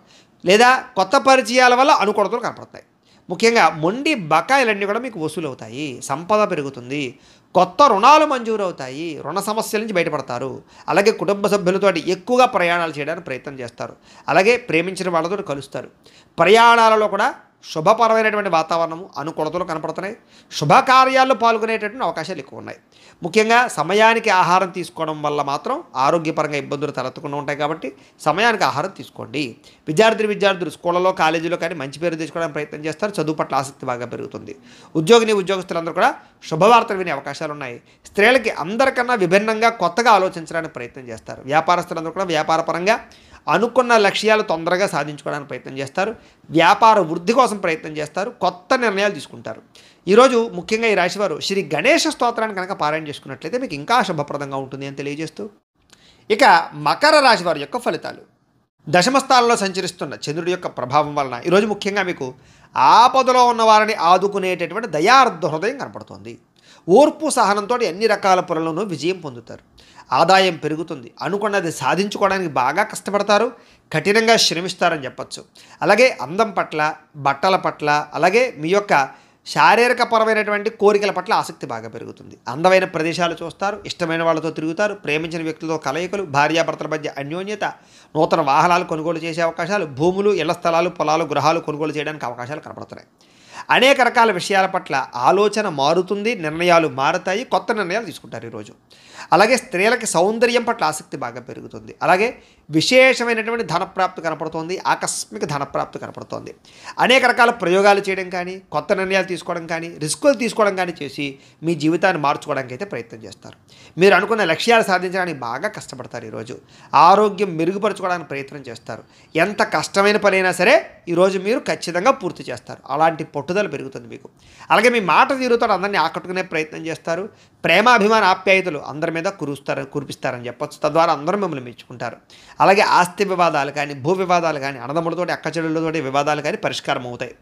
లేదా కొత్త పరిచయాల వల్ల అనుకూలతలు కనపడతాయి. ముఖ్యంగా మొండి బకాయిలన్నీ కూడా మీకు వసూలు అవుతాయి. సంపద పెరుగుతుంది. కొత్త రుణాలు మంజూరు అవుతాయి. రుణ సమస్యల నుంచి బయటపడతారు. అలాగే కుటుంబ సభ్యులతో ఎక్కువగా ప్రయాణాలు చేయడానికి ప్రయత్నం చేస్తారు. అలాగే ప్రేమించిన వాళ్ళతో కలుస్తారు. ప్రయాణాలలో కూడా శుభపరమైనటువంటి వాతావరణము, అనుకూలతలు కనపడుతున్నాయి. శుభకార్యాల్లో పాల్గొనేటటువంటి అవకాశాలు ఎక్కువ ఉన్నాయి. ముఖ్యంగా సమయానికి ఆహారం తీసుకోవడం వల్ల మాత్రం ఆరోగ్యపరంగా ఇబ్బందులు తలెత్తకుండా ఉంటాయి. కాబట్టి సమయానికి ఆహారం తీసుకోండి. విద్యార్థులు స్కూళ్ళలో, కాలేజీలో కానీ మంచి పేరు తెచ్చుకోవడానికి ప్రయత్నం చేస్తారు. చదువు పట్ల ఆసక్తి బాగా పెరుగుతుంది. ఉద్యోగస్తులందరూ కూడా శుభవార్తలు వినే అవకాశాలు ఉన్నాయి. స్త్రీలకి అందరికన్నా విభిన్నంగా కొత్తగా ఆలోచించడానికి ప్రయత్నం చేస్తారు. వ్యాపారస్తులందరూ కూడా వ్యాపారపరంగా అనుకున్న లక్ష్యాలు తొందరగా సాధించుకోవడానికి ప్రయత్నం చేస్తారు. వ్యాపార వృద్ధి కోసం ప్రయత్నం చేస్తారు. కొత్త నిర్ణయాలు తీసుకుంటారు. ఈరోజు ముఖ్యంగా ఈ రాశివారు శ్రీ గణేష స్తోత్రాన్ని కనుక పారాయణ చేసుకున్నట్లయితే మీకు ఇంకా శుభప్రదంగా ఉంటుంది అని తెలియజేస్తూ, ఇక మకర రాశి వారి యొక్క ఫలితాలు. దశమస్థానంలో సంచరిస్తున్న చంద్రుడి యొక్క ప్రభావం వలన ఈరోజు ముఖ్యంగా మీకు ఆపదలో ఉన్న వారిని ఆదుకునేటటువంటి దయార్ధ హృదయం కనపడుతుంది. ఓర్పు సహనంతో అన్ని రకాల పనులను విజయం పొందుతారు. ఆదాయం పెరుగుతుంది. అనుకున్నది సాధించుకోవడానికి బాగా కష్టపడతారు. కఠినంగా శ్రమిస్తారని చెప్పచ్చు. అలాగే అందం పట్ల, బట్టల పట్ల, అలాగే మీ యొక్క శారీరకపరమైనటువంటి కోరికల పట్ల ఆసక్తి బాగా పెరుగుతుంది. అందమైన ప్రదేశాలు చూస్తారు. ఇష్టమైన వాళ్ళతో తిరుగుతారు. ప్రేమించిన వ్యక్తులతో కలయికలు, భార్యాభర్తల మధ్య అన్యోన్యత, నూతన వాహనాలు కొనుగోలు చేసే అవకాశాలు, భూములు, ఇళ్ల స్థలాలు, పొలాలు, గృహాలు కొనుగోలు చేయడానికి అవకాశాలు కనపడుతున్నాయి. అనేక రకాల విషయాల పట్ల ఆలోచన మారుతుంది. నిర్ణయాలు మారుతాయి. కొత్త నిర్ణయాలు తీసుకుంటారు ఈరోజు. అలాగే స్త్రీలకి సౌందర్యం పట్ల ఆసక్తి బాగా పెరుగుతుంది. అలాగే విశేషమైనటువంటి ధనప్రాప్తి కనపడుతోంది. ఆకస్మిక ధనప్రాప్తి కనపడుతోంది. అనేక రకాల ప్రయోగాలు చేయడం కానీ, కొత్త నిర్ణయాలు తీసుకోవడం కానీ, రిస్కులు తీసుకోవడం కానీ చేసి మీ జీవితాన్ని మార్చుకోవడానికి అయితే ప్రయత్నం చేస్తారు. మీరు అనుకున్న లక్ష్యాలు సాధించడానికి బాగా కష్టపడతారు. ఈరోజు ఆరోగ్యం మెరుగుపరచుకోవడానికి ప్రయత్నం చేస్తారు. ఎంత కష్టమైన పనైనా సరే ఈరోజు మీరు ఖచ్చితంగా పూర్తి చేస్తారు. అలాంటి పట్టుదల పెరుగుతుంది మీకు. అలాగే మీ మాట తీరుతో అందరినీ ఆకట్టుకునే ప్రయత్నం చేస్తారు. ప్రేమాభిమాన ఆప్యాయతలు అందరి మీద కురిపిస్తారని చెప్పొచ్చు. తద్వారా అందరూ మిమ్మల్ని మెచ్చుకుంటారు. అలాగే ఆస్తి వివాదాలు కానీ, భూ వివాదాలు కానీ, అన్నదమ్ములతోటి, అక్కచెల్లెళ్ళతోటి వివాదాలు కానీ పరిష్కారం అవుతాయి.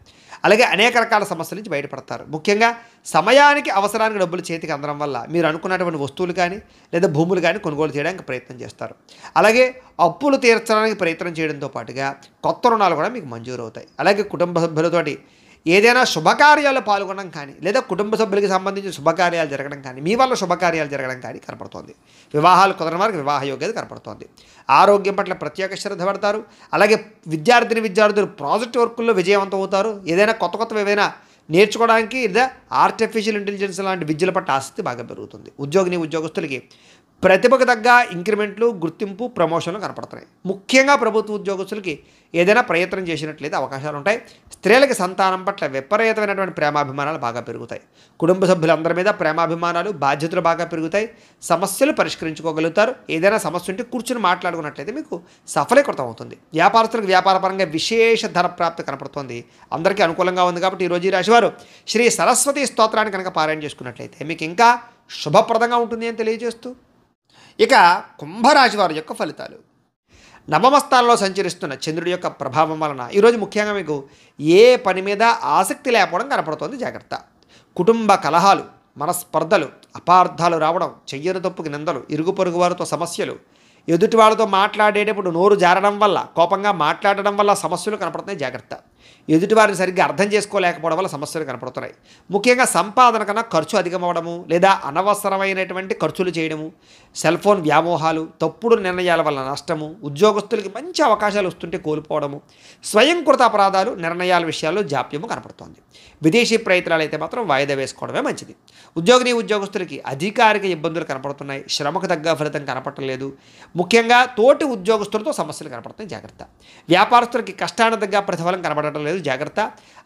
అలాగే అనేక రకాల సమస్యల నుంచి బయటపడతారు. ముఖ్యంగా సమయానికి అవసరానికి డబ్బులు చేతికి అందడం వల్ల మీరు అనుకున్నటువంటి వస్తువులు కానీ లేదా భూములు కానీ కొనుగోలు చేయడానికి ప్రయత్నం చేస్తారు. అలాగే అప్పులు తీర్చడానికి ప్రయత్నం చేయడంతో పాటుగా కొత్త రుణాలు కూడా మీకు మంజూరు అవుతాయి. అలాగే కుటుంబ సభ్యులతోటి ఏదైనా శుభకార్యాలు పాల్గొనడం కానీ లేదా కుటుంబ సభ్యులకి సంబంధించిన శుభకార్యాలు జరగడం కానీ, మీ వల్ల శుభకార్యాలు జరగడం కానీ కనపడుతోంది. వివాహాలు కుదరని వారికి వివాహ యోగ్యత కనపడుతోంది. ఆరోగ్యం పట్ల ప్రత్యేక శ్రద్ధ పడతారు. అలాగే విద్యార్థులు ప్రాజెక్ట్ వర్కుల్లో విజయవంతం అవుతారు. ఏదైనా కొత్త ఏవైనా నేర్చుకోవడానికి లేదా ఆర్టిఫిషియల్ ఇంటెలిజెన్స్ లాంటి విద్యల పట్ల ఆసక్తి బాగా పెరుగుతుంది. ఉద్యోగస్తులకి ప్రతిభకు తగ్గ ఇంక్రిమెంట్లు, గుర్తింపు, ప్రమోషన్లు కనపడుతున్నాయి. ముఖ్యంగా ప్రభుత్వ ఉద్యోగస్తులకి ఏదైనా ప్రయత్నం చేసినట్లయితే అవకాశాలు ఉంటాయి. స్త్రీలకి సంతానం పట్ల విపరీతమైనటువంటి ప్రేమాభిమానాలు బాగా పెరుగుతాయి. కుటుంబ సభ్యులందరి మీద ప్రేమాభిమానాలు, బాధ్యతలు బాగా పెరుగుతాయి. సమస్యలు పరిష్కరించుకోగలుగుతారు. ఏదైనా సమస్య ఉంటే కూర్చుని మాట్లాడుకున్నట్లయితే మీకు సఫలీకృతం అవుతుంది. వ్యాపారస్తులకు వ్యాపారపరంగా విశేష ధన ప్రాప్తి కనపడుతుంది. అందరికీ అనుకూలంగా ఉంది. కాబట్టి ఈరోజు ఈ రాశివారు శ్రీ సరస్వతి స్తోత్రాన్ని కనుక పారాయణ చేసుకున్నట్లయితే మీకు ఇంకా శుభప్రదంగా ఉంటుంది అని తెలియజేస్తూ, ఇక కుంభరాశి వారి యొక్క ఫలితాలు. నవమస్థానంలో సంచరిస్తున్న చంద్రుడి యొక్క ప్రభావం వలన ఈరోజు ముఖ్యంగా మీకు ఏ పని మీద ఆసక్తి లేకపోవడం కనపడుతోంది. జాగ్రత్త. కుటుంబ కలహాలు, మనస్పర్ధలు, అపార్థాలు రావడం, చెయ్యని తప్పుకి నిందలు, ఇరుగు పొరుగు వారితో సమస్యలు, ఎదుటి వాళ్ళతో మాట్లాడేటప్పుడు నోరు జారడం వల్ల, కోపంగా మాట్లాడడం వల్ల సమస్యలు కనపడుతున్నాయి. జాగ్రత్త. ఎదుటివారిని సరిగ్గా అర్థం చేసుకోలేకపోవడం వల్ల సమస్యలు కనపడుతున్నాయి. ముఖ్యంగా సంపాదన కన్నా ఖర్చు అధికమవడము లేదా అనవసరమైనటువంటి ఖర్చులు చేయడము, సెల్ ఫోన్ వ్యామోహాలు, తప్పుడు నిర్ణయాల వల్ల నష్టము, ఉద్యోగస్తులకి మంచి అవకాశాలు వస్తుంటే కోల్పోవడము, స్వయంకృత అపరాధాలు, నిర్ణయాల విషయాల్లో జాప్యము కనపడుతోంది. విదేశీ ప్రయత్నాలు అయితే మాత్రం వాయిదా వేసుకోవడమే మంచిది. ఉద్యోగస్తులకి అధికారిక ఇబ్బందులు కనపడుతున్నాయి. శ్రమకు తగ్గ ఫలితం కనపడలేదు. ముఖ్యంగా తోటి ఉద్యోగస్తులతో సమస్యలు కనపడుతున్నాయి. జాగ్రత్త. వ్యాపారస్తులకి కష్టానికి తగ్గ ప్రతిఫలం కనపడటం లేదు. జాగ్రత్త.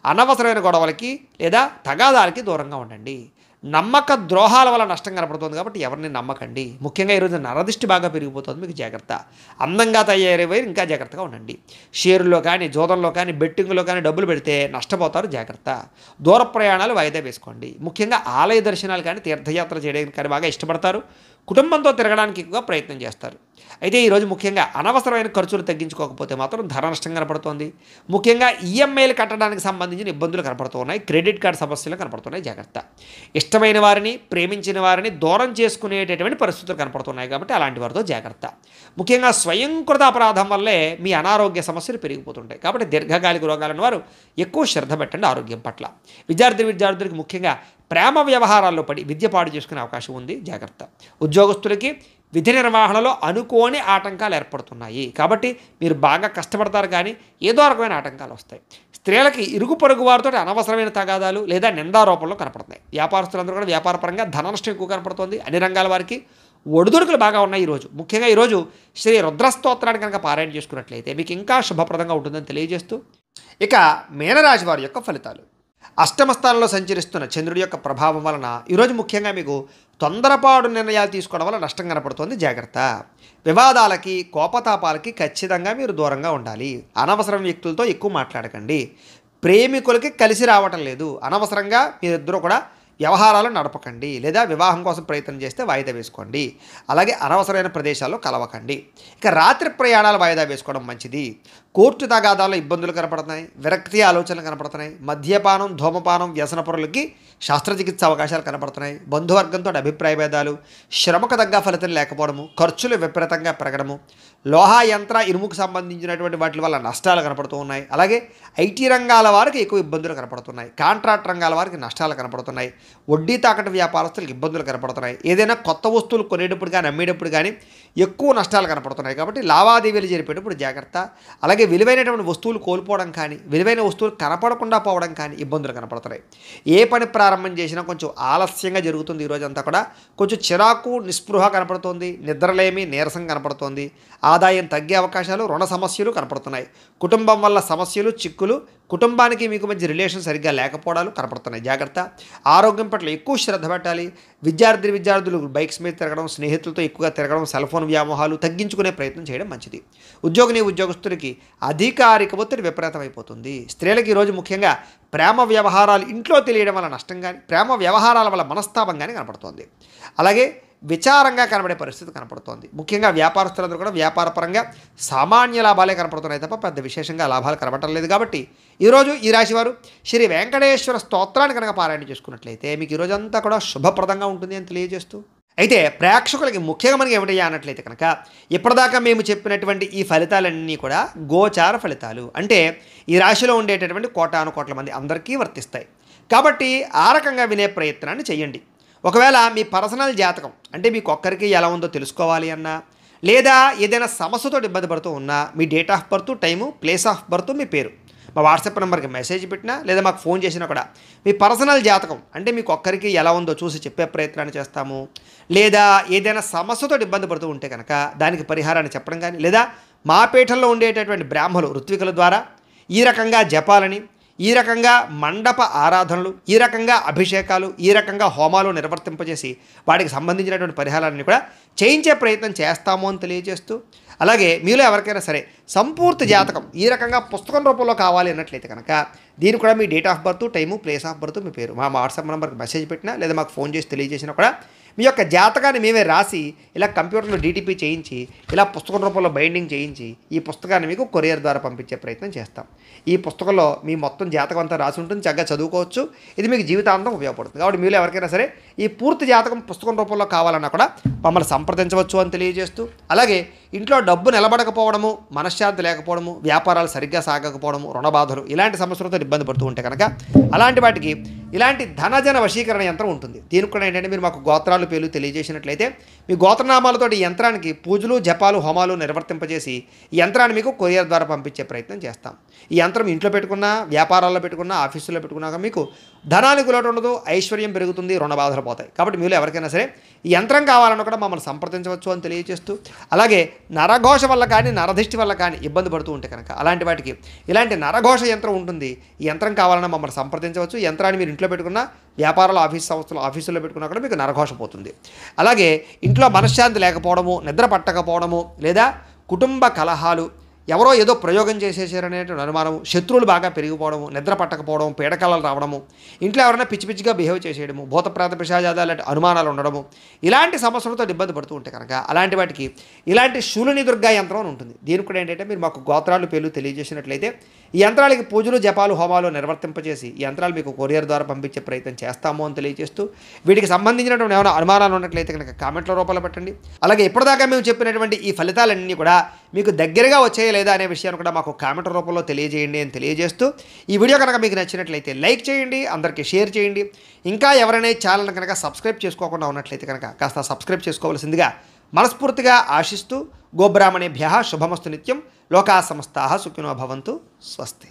అనవసరమైన గొడవలకి లేదా తగాదాలకి దూరంగా ఉండండి. నమ్మక ద్రోహాల వల్ల నష్టం కనపడుతుంది కాబట్టి ఎవరిని నమ్మకండి. ముఖ్యంగా ఈరోజు నరదిష్టి బాగా పెరిగిపోతుంది, మీకు జాగ్రత్త. అందంగా తయారయ్యే ఇంకా జాగ్రత్తగా ఉండండి. షేరుల్లో కానీ, జోదంలో కానీ, బెట్టింగ్లో కానీ డబ్బులు పెడితే నష్టపోతారు, జాగ్రత్త. దూర ప్రయాణాలు వాయిదా వేసుకోండి. ముఖ్యంగా ఆలయ దర్శనాలు కానీ, తీర్థయాత్ర చేయడానికి కానీ బాగా ఇష్టపడతారు. కుటుంబంతో తిరగడానికి ఎక్కువగా ప్రయత్నం చేస్తారు. అయితే ఈరోజు ముఖ్యంగా అనవసరమైన ఖర్చులు తగ్గించుకోకపోతే మాత్రం ధన నష్టం కనపడుతోంది. ముఖ్యంగా ఈఎంఐలు కట్టడానికి సంబంధించిన ఇబ్బందులు కనపడుతున్నాయి. క్రెడిట్ కార్డు సమస్యలు కనపడుతున్నాయి, జాగ్రత్త. ఇష్టమైన వారిని, ప్రేమించిన వారిని దూరం చేసుకునేటటువంటి పరిస్థితులు కనపడుతున్నాయి కాబట్టి అలాంటి వారితో జాగ్రత్త. ముఖ్యంగా స్వయంకృత అపరాధం వల్లే మీ అనారోగ్య సమస్యలు పెరిగిపోతుంటాయి కాబట్టి దీర్ఘకాలిక రోగాలను వారు ఎక్కువ శ్రద్ధ పెట్టండి ఆరోగ్యం పట్ల. విద్యార్థులకు ముఖ్యంగా ప్రేమ వ్యవహారాల్లో పడి విద్య పాడు చేసుకునే అవకాశం ఉంది, జాగ్రత్త. ఉద్యోగస్తులకి విధి నిర్వహణలో అనుకోని ఆటంకాలు ఏర్పడుతున్నాయి కాబట్టి మీరు బాగా కష్టపడతారు కానీ ఏదో రకమైన ఆటంకాలు వస్తాయి. స్త్రీలకి ఇరుగు పొరుగు వారితో అనవసరమైన తగాదాలు లేదా నిందారోపణలు కనపడుతున్నాయి. వ్యాపారస్తులందరూ కూడా వ్యాపారపరంగా ధన నష్టం ఎక్కువ కనపడుతుంది. అన్ని రంగాల వారికి ఒడిదుడుకులు బాగా ఉన్నాయి ఈరోజు. ముఖ్యంగా ఈరోజు శ్రీ రుద్రస్తోత్రాన్ని కనుక పారాయణ చేసుకున్నట్లయితే మీకు ఇంకా శుభప్రదంగా ఉంటుందని తెలియజేస్తూ, ఇక మీనరాశి వారి యొక్క ఫలితాలు. అష్టమ స్థానంలో సంచరిస్తున్న చంద్రుడి యొక్క ప్రభావం వలన ఈరోజు ముఖ్యంగా మీకు తొందరపాటు నిర్ణయాలు తీసుకోవడం వల్ల నష్టం కనపడుతుంది, జాగ్రత్త. వివాదాలకి, కోపతాపాలకి ఖచ్చితంగా మీరు దూరంగా ఉండాలి. అనవసరం వ్యక్తులతో ఎక్కువ మాట్లాడకండి. ప్రేమికులకి కలిసి రావటం లేదు, అనవసరంగా మీరిద్దరూ కూడా వ్యవహారాలు నడపకండి. లేదా వివాహం కోసం ప్రయత్నం చేస్తే వాయిదా వేసుకోండి. అలాగే అనవసరమైన ప్రదేశాల్లో కలవకండి. ఇక రాత్రి ప్రయాణాలు వాయిదా వేసుకోవడం మంచిది. కోర్టు తగాదాల్లో ఇబ్బందులు కనపడుతున్నాయి, విరక్తి ఆలోచనలు కనపడుతున్నాయి. మద్యపానం, ధూమపానం, వ్యసనపరులకి శస్త్రచికిత్స అవకాశాలు కనపడుతున్నాయి. బంధువర్గంతో అభిప్రాయ భేదాలు, శ్రమకు తగ్గ ఫలితం లేకపోవడము, ఖర్చులు విపరీతంగా పెరగడము, లోహ యంత్ర ఇనుముకు సంబంధించినటువంటి వాటి వల్ల నష్టాలు కనపడుతూ ఉన్నాయి. అలాగే ఐటీ రంగాల వారికి ఎక్కువ ఇబ్బందులు కనపడుతున్నాయి. కాంట్రాక్ట్ రంగాల వారికి నష్టాలు కనపడుతున్నాయి. వడ్డీ తాకట్టు వ్యాపారస్తులకు ఇబ్బందులు కనపడుతున్నాయి. ఏదైనా కొత్త వస్తువులు కొనేటప్పుడు కానీ, అమ్మేటప్పుడు కానీ ఎక్కువ నష్టాలు కనపడుతున్నాయి కాబట్టి లావాదేవీలు జరిపేటప్పుడు జాగ్రత్త. అలాగే విలువైనటువంటి వస్తువులు కోల్పోవడం కానీ, విలువైన వస్తువులు కనపడకుండా పోవడం కానీ ఇబ్బందులు కనపడుతున్నాయి. ఏ పని ప్రారంభం చేసినా కొంచెం ఆలస్యంగా జరుగుతుంది. ఈరోజంతా కూడా కొంచెం చిరాకు, నిస్పృహ కనపడుతోంది. నిద్రలేమి, నీరసం కనపడుతోంది. ఆదాయం తగ్గే అవకాశాలు, రుణ సమస్యలు కనపడుతున్నాయి. కుటుంబం వల్ల సమస్యలు, చిక్కులు, కుటుంబానికి మీకు మధ్య రిలేషన్ సరిగ్గా లేకపోవడాలు కనపడుతున్నాయి, జాగ్రత్త. ఆరోగ్యం పట్ల ఎక్కువ శ్రద్ధ పెట్టాలి. విద్యార్థులు బైక్స్ మీద తిరగడం, స్నేహితులతో ఎక్కువగా తిరగడం, సెల్ ఫోన్ వ్యామోహాలు తగ్గించుకునే ప్రయత్నం చేయడం మంచిది. ఉద్యోగస్తులకి అధికారిక ఒత్తిడి విపరీతమైపోతుంది. స్త్రీలకు ఈరోజు ముఖ్యంగా ప్రేమ వ్యవహారాలు ఇంట్లో తెలియడం వల్ల నష్టం కానీ, ప్రేమ వ్యవహారాల వల్ల మనస్తాపం కానీ కనపడుతోంది. అలాగే విచారంగా కనబడే పరిస్థితి కనపడుతోంది. ముఖ్యంగా వ్యాపారస్తులందరూ కూడా వ్యాపారపరంగా సామాన్య లాభాలే కనపడుతున్నాయి తప్ప పెద్ద విశేషంగా లాభాలు కనబడటం లేదు. కాబట్టి ఈరోజు ఈ రాశివారు శ్రీ వెంకటేశ్వర స్తోత్రాన్ని కనుక పారాయణ చేసుకున్నట్లయితే మీకు ఈరోజంతా కూడా శుభప్రదంగా ఉంటుంది అని తెలియజేస్తూ, అయితే ప్రేక్షకులకి ముఖ్యంగా మనకి ఏమిటయ్యా అన్నట్లయితే కనుక ఇప్పటిదాకా మేము చెప్పినటువంటి ఈ ఫలితాలన్నీ కూడా గోచార ఫలితాలు, అంటే ఈ రాశిలో ఉండేటటువంటి కోటాను కోట్ల మంది అందరికీ వర్తిస్తాయి. కాబట్టి ఆ రకంగా వినే ప్రయత్నాన్ని చేయండి. ఒకవేళ మీ పర్సనల్ జాతకం అంటే మీకు ఒక్కరికి ఎలా ఉందో తెలుసుకోవాలి అన్నా, లేదా ఏదైనా సమస్యతో ఇబ్బంది పడుతూ ఉన్నా మీ date of birth, time, place of birth, మీ పేరు మా వాట్సాప్ నెంబర్కి మెసేజ్ పెట్టినా లేదా మాకు ఫోన్ చేసినా కూడా మీ పర్సనల్ జాతకం అంటే మీకు ఒక్కరికి ఎలా ఉందో చూసి చెప్పే ప్రయత్నాన్ని చేస్తాము. లేదా ఏదైనా సమస్యతో ఇబ్బంది పడుతూ ఉంటే కనుక దానికి పరిహారాన్ని చెప్పడం కానీ, లేదా మా పీఠంలో ఉండేటటువంటి బ్రాహ్మలు ఋత్వికుల ద్వారా ఈ రకంగా జపాలని, ఈ రకంగా మండప ఆరాధనలు, ఈ రకంగా అభిషేకాలు, ఈ రకంగా హోమాలు నిర్వర్తింపజేసి వాటికి సంబంధించినటువంటి పరిహారాన్ని కూడా చేయించే ప్రయత్నం చేస్తాము అని తెలియజేస్తూ, అలాగే మీలో ఎవరికైనా సరే సంపూర్తి జాతకం ఈ రకంగా పుస్తకం రూపంలో కావాలి అన్నట్లయితే కనుక దీనికి కూడా మీ date of birth, time, place of birth, మీ పేరు మా వాట్సాప్ నెంబర్కి మెసేజ్ పెట్టినా లేదా మాకు ఫోన్ చేసి తెలియజేసినా కూడా మీ యొక్క జాతకాన్ని మేమే రాసి ఇలా కంప్యూటర్లో డీటీపీ చేయించి ఇలా పుస్తకం రూపంలో బైండింగ్ చేయించి ఈ పుస్తకాన్ని మీకు కొరియర్ ద్వారా పంపించే ప్రయత్నం చేస్తాం. ఈ పుస్తకంలో మీ మొత్తం జాతకం అంతా రాసి ఉంటుంది, చక్కగా చదువుకోవచ్చు. ఇది మీకు జీవితాంతం ఉపయోగపడుతుంది. కాబట్టి మీరు ఎవరికైనా సరే ఈ పూర్తి జాతకం పుస్తకం రూపంలో కావాలన్నా కూడా మమ్మల్ని సంప్రదించవచ్చు అని తెలియజేస్తూ, అలాగే ఇంట్లో డబ్బు నిలబడకపోవడము, మనశ్శాంతి లేకపోవడము, వ్యాపారాలు సరిగ్గా సాగకపోవడము, రుణబాధలు ఇలాంటి సమస్యలతో ఇబ్బంది పడుతూ ఉంటే కనుక అలాంటి వాటికి ఇలాంటి ధనజన వశీకరణ యంత్రం ఉంటుంది. దీనికి కూడా ఏంటంటే మీరు మాకు గోత్రాలు పేర్లు తెలియజేసినట్లయితే మీ గోత్రనామాలతో ఈ యంత్రానికి పూజలు, జపాలు, హోమాలు నిర్వర్తింపజేసి ఈ యంత్రాన్ని మీకు కొరియర్ ద్వారా పంపించే ప్రయత్నం చేస్తాం. ఈ యంత్రం ఇంట్లో పెట్టుకున్నా, వ్యాపారాల్లో పెట్టుకున్నా, ఆఫీసులో పెట్టుకున్నాక మీకు ధనానికి లోటు ఉండదు, ఐశ్వర్యం పెరుగుతుంది, రుణ బాధలు పోతాయి. కాబట్టి మీరు ఎవరికైనా సరే ఈ యంత్రం కావాలన్నా కూడా మమ్మల్ని సంప్రదించవచ్చు అని తెలియజేస్తూ, అలాగే నరఘోష వల్ల కానీ నరదిష్టి వల్ల కానీ ఇబ్బంది పడుతూ ఉంటే కనుక అలాంటి వాటికి ఇలాంటి నరఘోష యంత్రం ఉంటుంది. ఈ యంత్రం కావాలన్నా మమ్మల్ని సంప్రదించవచ్చు. ఈ యంత్రాన్ని మీరు ఇంట్లో పెట్టుకున్న, వ్యాపారాలు ఆఫీసుల్లో పెట్టుకున్నా కూడా మీకు నరఘోష పోతుంది. అలాగే ఇంట్లో మనశ్శాంతి లేకపోవడము, నిద్ర పట్టకపోవడము, లేదా కుటుంబ కలహాలు, ఎవరో ఏదో ప్రయోగం చేసేసారనేటువంటి అనుమానము, శత్రువులు బాగా పెరిగిపోవడము, నిద్ర పట్టకపోవడం, పీడకలలు రావడము, ఇంట్లో ఎవరైనా పిచ్చి పిచ్చిగా బిహేవ్ చేసేయడము, భూతప్రేత పిశాచాలు లాంటి అనుమానాలు ఉండడము, ఇలాంటి సమస్యలతో ఇబ్బంది పడుతూ ఉంటే కనుక అలాంటి వాటికి ఇలాంటి శూలిని దుర్గా యంత్రం అని ఉంటుంది. దీనికి కూడా ఏంటంటే మీరు మాకు గోత్రాలు పేర్లు తెలియజేసినట్లయితే ఈ యంత్రాలకి పూజలు జపాలు హోమాలు నిర్వర్తింపజేసి ఈ యంత్రాలు మీకు కొరియర్ ద్వారా పంపించే ప్రయత్నం చేస్తాము అని తెలియజేస్తూ, వీటికి సంబంధించినటువంటి ఏమైనా అనుమానాలు ఉన్నట్లయితే కనుక కామెంట్ల రూపంలో పెట్టండి. అలాగే ఇప్పటిదాకా మేము చెప్పినటువంటి ఈ ఫలితాలన్నీ కూడా మీకు దగ్గరగా వచ్చాయా లేదా అనే విషయాన్ని కూడా మాకు కామెంట్ రూపంలో తెలియజేయండి అని తెలియజేస్తూ, ఈ వీడియో కనుక మీకు నచ్చినట్లయితే లైక్ చేయండి, అందరికీ షేర్ చేయండి. ఇంకా ఎవరైనా ఛానల్ కనుక సబ్స్క్రైబ్ చేసుకోకుండా ఉన్నట్లయితే కనుక కాస్త సబ్స్క్రైబ్ చేసుకోవాల్సిందిగా మనస్ఫూర్తిగా ఆశిస్తూ, గోబ్రాహ్మణేభ్యః శుభమస్తు నిత్యం. లోకా సమస్తాః సుఖినో భవంతు. స్వస్తి.